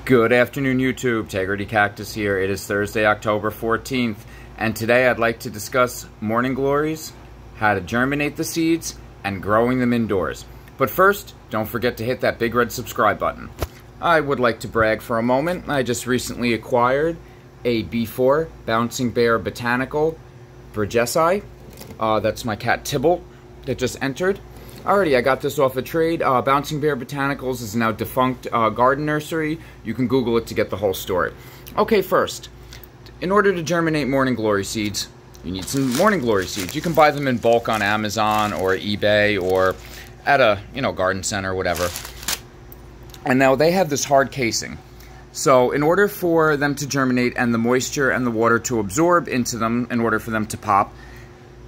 Good afternoon, YouTube. Integrity Cactus here. It is Thursday, October 14th, and today I'd like to discuss morning glories, how to germinate the seeds, and growing them indoors. But first, don't forget to hit that big red subscribe button. I would like to brag for a moment. I just recently acquired a B4 Bouncing Bear Botanical Burgessii. That's my cat Tybalt that just entered. Alrighty, I got this off a trade. Bouncing Bear Botanicals is now defunct garden nursery. You can Google it to get the whole story. Okay, first, in order to germinate morning glory seeds, you need some morning glory seeds. You can buy them in bulk on Amazon or eBay or at a garden center or whatever. And now they have this hard casing. So in order for them to germinate and the moisture and the water to absorb into them, in order for them to pop,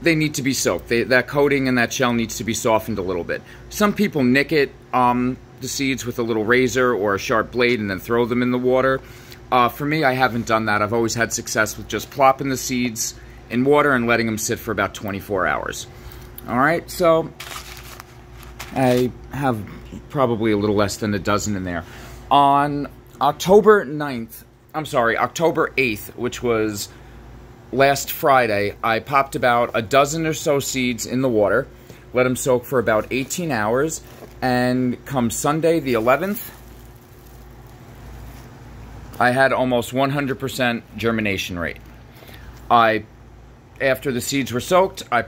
they need to be soaked. That coating and that shell needs to be softened a little bit. Some people nick it, the seeds with a little razor or a sharp blade and then throw them in the water. For me, I haven't done that. I've always had success with just plopping the seeds in water and letting them sit for about 24 hours. Alright, so I have probably a little less than a dozen in there. On October 8th, which was last Friday, I popped about a dozen or so seeds in the water, let them soak for about 18 hours, and come Sunday the 11th, I had almost 100% germination rate. After the seeds were soaked, I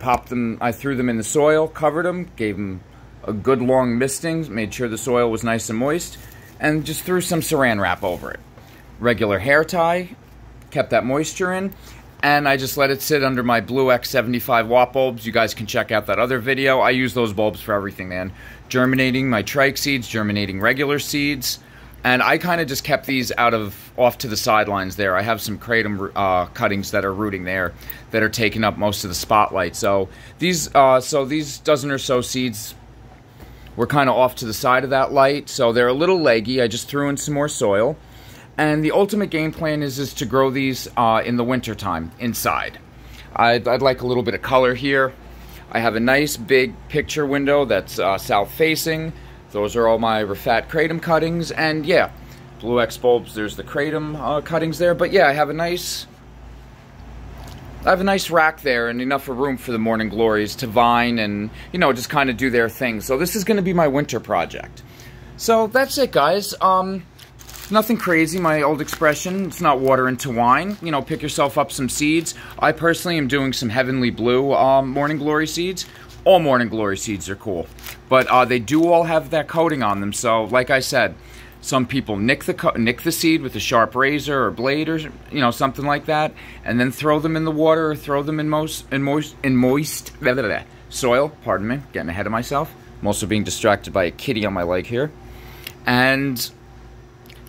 threw them in the soil, covered them, gave them a good long misting, made sure the soil was nice and moist, and just threw some saran wrap over it. Regular hair tie, kept that moisture in, and I just let it sit under my Blue X 75 watt bulbs. You guys can check out that other video. I use those bulbs for everything, man. Germinating my trike seeds, germinating regular seeds, and I kind of just kept these off to the sidelines there. I have some kratom cuttings that are rooting there that are taking up most of the spotlight. So these dozen or so seeds were kind of off to the side of that light, so they're a little leggy. I just threw in some more soil. And the ultimate game plan is to grow these in the wintertime, inside. I'd like a little bit of color here. I have a nice big picture window that's south-facing. Those are all my Rafat kratom cuttings. And yeah, Blue X bulbs, there's the kratom cuttings there. But yeah, I have a nice rack there and enough of room for the morning glories to vine and, just kind of do their thing. So this is going to be my winter project. So that's it, guys. Nothing crazy, my old expression. It's not water into wine. Pick yourself up some seeds. I personally am doing some Heavenly Blue morning glory seeds. All morning glory seeds are cool. But they do all have that coating on them. So, like I said, some people nick the seed with a sharp razor or blade or something like that, and then throw them in the water or throw them in moist soil. Pardon me, getting ahead of myself. I'm also being distracted by a kitty on my leg here. And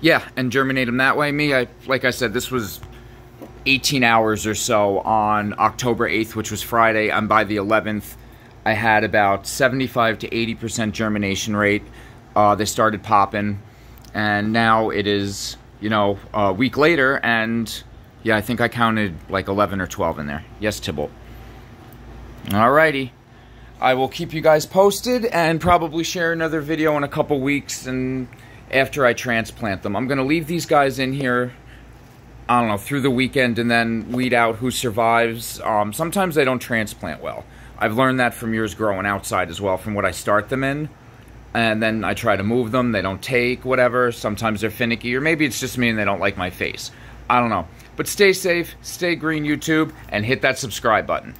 yeah, and germinate them that way. Like I said, this was 18 hours or so on October 8th, which was Friday, and by the 11th, I had about 75 to 80% germination rate. They started popping, and now it is, a week later, and yeah, I think I counted like 11 or 12 in there. Yes, Tybalt. Alrighty. I will keep you guys posted, and probably share another video in a couple weeks, and after I transplant them. I'm going to leave these guys in here, I don't know, through the weekend and then weed out who survives. Sometimes they don't transplant well. I've learned that from years growing outside as well, from what I start them in. And then I try to move them, they don't take, whatever. Sometimes they're finicky, or maybe it's just me and they don't like my face. I don't know. But stay safe, stay green, YouTube, and hit that subscribe button.